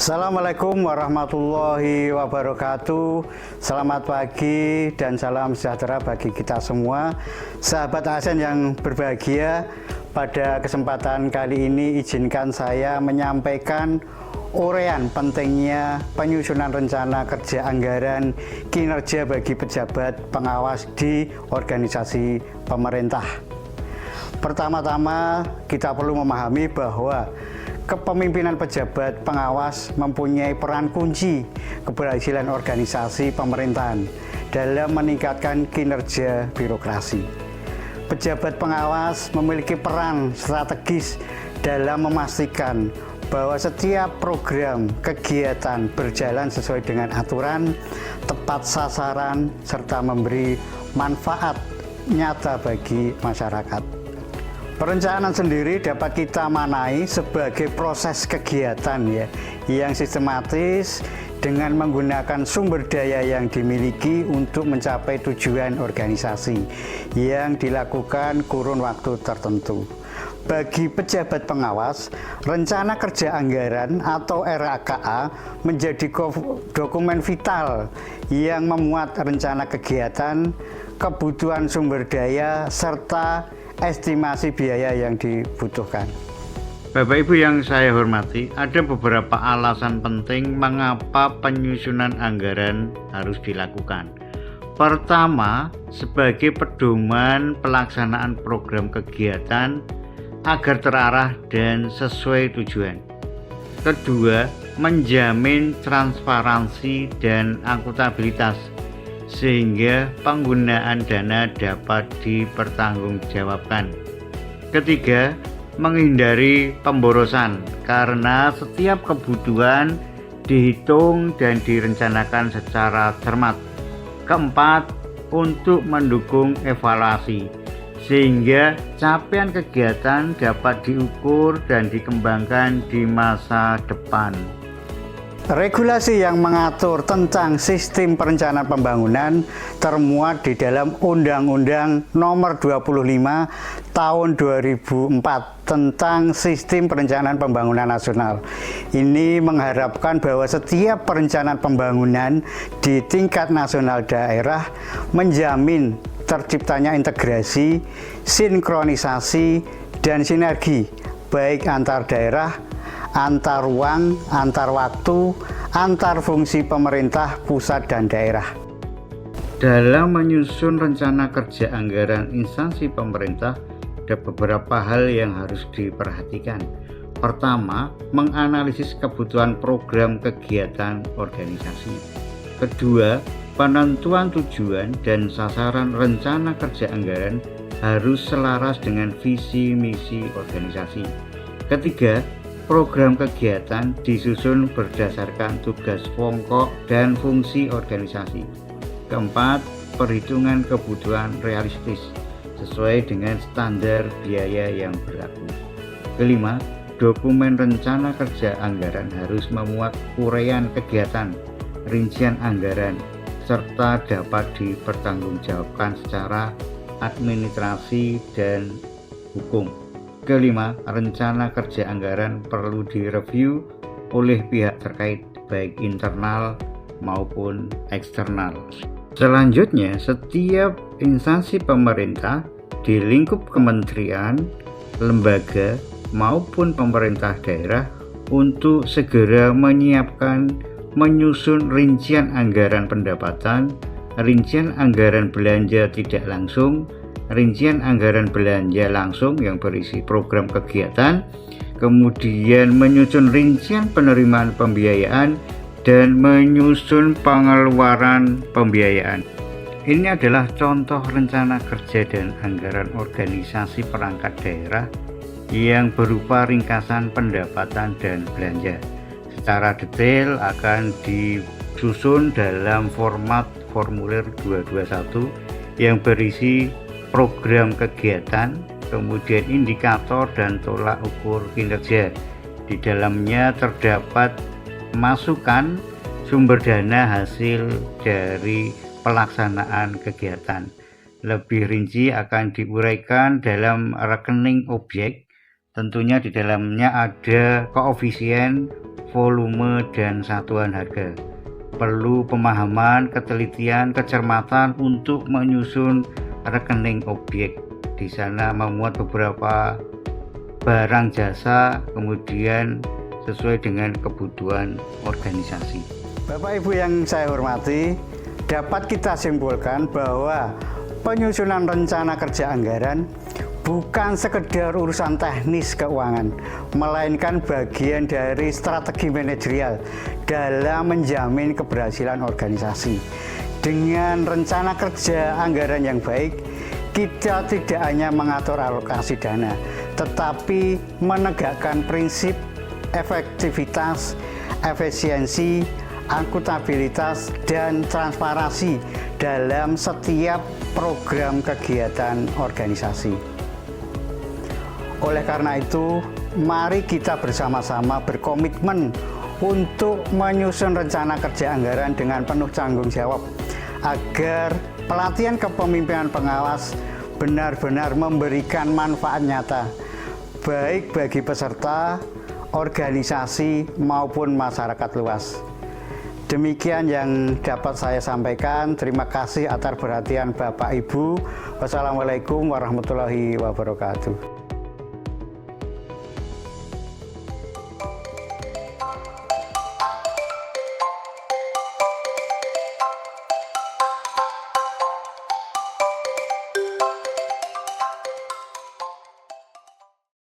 Assalamualaikum warahmatullahi wabarakatuh. Selamat pagi dan salam sejahtera bagi kita semua. Sahabat ASN yang berbahagia, pada kesempatan kali ini izinkan saya menyampaikan uraian pentingnya penyusunan rencana kerja anggaran kinerja bagi pejabat pengawas di organisasi pemerintah. Pertama-tama kita perlu memahami bahwa kepemimpinan pejabat pengawas mempunyai peran kunci keberhasilan organisasi pemerintahan dalam meningkatkan kinerja birokrasi. Pejabat pengawas memiliki peran strategis dalam memastikan bahwa setiap program kegiatan berjalan sesuai dengan aturan, tepat sasaran, serta memberi manfaat nyata bagi masyarakat. Perencanaan sendiri dapat kita maknai sebagai proses kegiatan yang sistematis dengan menggunakan sumber daya yang dimiliki untuk mencapai tujuan organisasi yang dilakukan kurun waktu tertentu. Bagi pejabat pengawas, rencana kerja anggaran atau RAKA menjadi dokumen vital yang memuat rencana kegiatan, kebutuhan sumber daya, serta estimasi biaya yang dibutuhkan. Bapak Ibu yang saya hormati, ada beberapa alasan penting mengapa penyusunan anggaran harus dilakukan. Pertama, sebagai pedoman pelaksanaan program kegiatan agar terarah dan sesuai tujuan. Kedua, menjamin transparansi dan akuntabilitas sehingga penggunaan dana dapat dipertanggungjawabkan. Ketiga, menghindari pemborosan karena setiap kebutuhan dihitung dan direncanakan secara cermat. Keempat, untuk mendukung evaluasi sehingga capaian kegiatan dapat diukur dan dikembangkan di masa depan. Regulasi yang mengatur tentang sistem perencanaan pembangunan termuat di dalam Undang-Undang Nomor 25 Tahun 2004 tentang Sistem Perencanaan Pembangunan Nasional. Ini mengharapkan bahwa setiap perencanaan pembangunan di tingkat nasional daerah menjamin terciptanya integrasi, sinkronisasi, dan sinergi baik antar daerah, antar ruang, antar waktu, antar fungsi pemerintah pusat dan daerah. Dalam menyusun rencana kerja anggaran instansi pemerintah, ada beberapa hal yang harus diperhatikan. Pertama, menganalisis kebutuhan program kegiatan organisasi. Kedua, penentuan tujuan dan sasaran rencana kerja anggaran harus selaras dengan visi misi organisasi. Ketiga, program kegiatan disusun berdasarkan tugas pokok dan fungsi organisasi. Keempat, perhitungan kebutuhan realistis sesuai dengan standar biaya yang berlaku. Kelima, dokumen rencana kerja anggaran harus memuat uraian kegiatan, rincian anggaran, serta dapat dipertanggungjawabkan secara administrasi dan hukum. Kelima, rencana kerja anggaran perlu direview oleh pihak terkait baik internal maupun eksternal. Selanjutnya, setiap instansi pemerintah di lingkup kementerian, lembaga maupun pemerintah daerah untuk segera menyiapkan menyusun rincian anggaran pendapatan, rincian anggaran belanja tidak langsung, rincian anggaran belanja langsung yang berisi program kegiatan, kemudian menyusun rincian penerimaan pembiayaan dan menyusun pengeluaran pembiayaan. Ini adalah contoh rencana kerja dan anggaran organisasi perangkat daerah yang berupa ringkasan pendapatan dan belanja. Secara detail akan disusun dalam format formulir 221 yang berisi program kegiatan, kemudian indikator dan tolak ukur kinerja. Di dalamnya terdapat masukan sumber dana hasil dari pelaksanaan kegiatan. Lebih rinci akan diuraikan dalam rekening objek Tentunya di dalamnya ada koefisien, volume, dan satuan harga. Perlu pemahaman, ketelitian, kecermatan untuk menyusun rekening objek. Di sana memuat beberapa barang jasa, kemudian sesuai dengan kebutuhan organisasi. Bapak Ibu yang saya hormati, dapat kita simpulkan bahwa penyusunan rencana kerja anggaran bukan sekedar urusan teknis keuangan, melainkan bagian dari strategi manajerial dalam menjamin keberhasilan organisasi. Dengan rencana kerja anggaran yang baik, kita tidak hanya mengatur alokasi dana, tetapi menegakkan prinsip efektivitas, efisiensi, akuntabilitas, dan transparansi dalam setiap program kegiatan organisasi. Oleh karena itu, mari kita bersama-sama berkomitmen untuk menyusun rencana kerja anggaran dengan penuh tanggung jawab agar pelatihan kepemimpinan pengawas benar-benar memberikan manfaat nyata baik bagi peserta, organisasi maupun masyarakat luas. Demikian yang dapat saya sampaikan. Terima kasih atas perhatian Bapak Ibu. Wassalamualaikum warahmatullahi wabarakatuh.